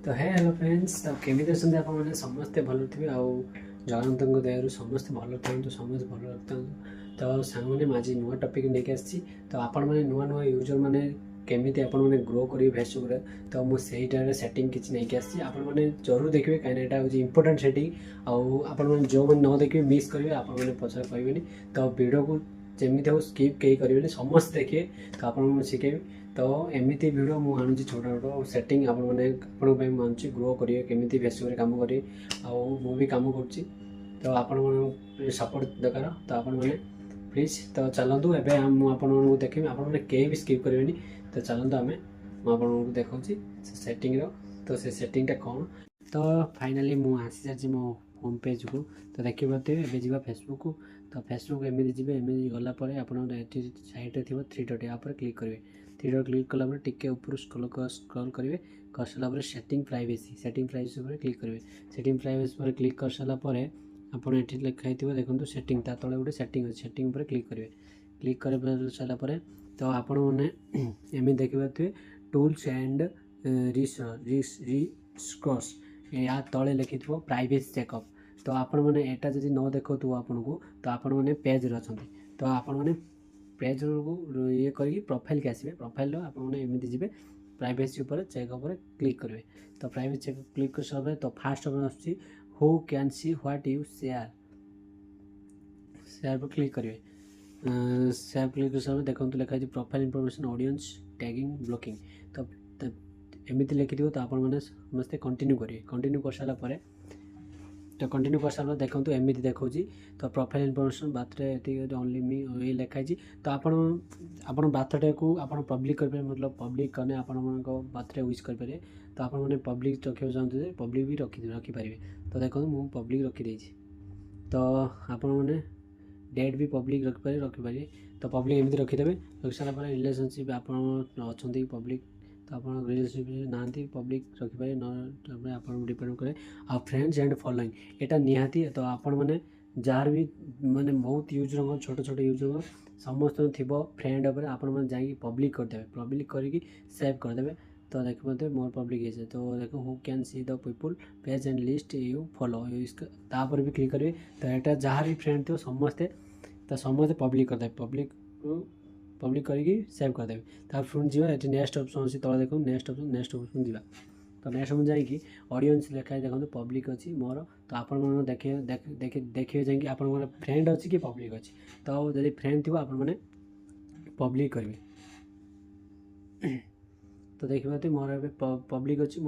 तो है hello friends तो केमी अछंती आपण मैंने समस्ते भल थे आउ जगन्नाथ दयारू समस्ते भल था समस्त भल रखता तो सांग मैंने आज नुआ टपिक लेके आसी तो आपण मैंने नुआ नुआ यूजर मैंने केमी आपण मैंने ग्रो करेंगे फेसबुक रे तो मुझे सेटिंग किसी नहीं आसी आपण मैंने जरूर देखिए कहीं यहाँ हूँ इंपोर्टाट सेटिंग आपण मैंने जो मैंने न देखिए मिस करेंगे आपण मैंने पचार कहे तो वीडियो को जमी हो स्किप कहीं करेंगे समस्त देखिए तो आप शिखेबी तो एमती भिड मुझे आणुची छोट छोट सेटिंग आपने मानुची ग्रो करेंगे केमी फेसबुक कम करेंगे भी कम कर तो आपण सपोर्ट दरकार तो आपण मैंने प्लीज तो चलतु एवं मुझे देखी आपने कहीं भी स्किप करेंगे तो चलतु आम आपको देखा सेटिंग तो से सेटिंगटा कौन तो फाइनाली मुझे आसी सारी मो होम पेज को तो देखिए एवं जी फेसबुक को तो फेसबुक एमती जी एमती गलापर आप साइड थी थ्री डट यहाँ क्लिक करेंगे थ्री डट क्लिक कलापर टिके ऊपर स्क्रॉल करेंगे कर सारापर सेटिंग प्राइवेसी पर क्लिक करेंगे सेटिंग प्राइवेसी पर क्लिक कर सारापर आप लिखाई देखो सेटिंग ता तले गोटे सेटिंग अच्छे सेटिंग पर क्लिक करेंगे क्लिक कर सारापर तो आपण मैंने एमती देखिए टूल्स एंड रिस्क्रॉस या तले लिखि प्राइवेसी चेकअप तो आपण मैंने एटा जब न देखो आपन को तो आपण मैंने पेज अच्छा तो आपण मैंने पेज को ये कर प्रोफाइल के आसवे प्रोफाइल आपने एमती जी प्राइवेसी चेकअप क्लिक करेंगे तो प्राइवेसी चेकअप क्लिक कर सारे तो फास्ट आसूँ who can see what you share share पर क्लिक करेंगे शेयर क्लिक कर सारे देखो लिखाई profile information audience tagging blocking तो एमती लिखि तो आप समस्ते कंटिन्यू करेंगे कंटिन्यू कर सारापर तो कंटिन्यू कर सारा देखो एमती देखा तो profile information birthday only me ये लिखाई तो आपण बर्थडे को आप पब्लिक करेंगे मतलब पब्लिक करने आपण बर्थडे विश करेंगे तो आप पब्लिक रखा चाहते पब्लिक भी रखिपारे तो देखो मुझे पब्लिक रखीदे तो आपने डेट भी पब्लिक रखिपारे तो पब्लिक एमती रखीदे रखी सारापर रिलेशनशिप आप पब्लिक तो आप रिलेशनशिप ना पब्लिक रखिपारे न आप डिपेंड करे आ फ्रेंड्स एंड फॉलोइंग यहाँ निहाती तो आपण मैंने जार भी माने बहुत यूजर छोट छोट यूजर समस्त थी फ्रेंड उपर आप जा पब्लिक करदे पब्लिक करके सेव करदे तो देखते मोर पब्लिक है तो देखो who can see the people page and list you follow तापर भी क्लिक करेंगे तो यहाँ जहाँ भी फ्रेंड थो समस्ते तो समस्ते पब्लिक करदे पब्लिक करके सेव करदे पुणी जी नेक्स्ट ऑप्शन अच्छी तले देखो नेक्स्ट ऑप्शन जी तो नेक्स्ट ऑप्शन जाकि ऑडियंस लिखाई देखो पब्लिक अच्छी मोर तो आप देखिए जाकि आप फ्रेंड अच्छी कि पब्लिक अच्छी तो जब फ्रेंड थी आपने पब्लिक करेंगे तो देखिए मोर पब्लिक अच्छी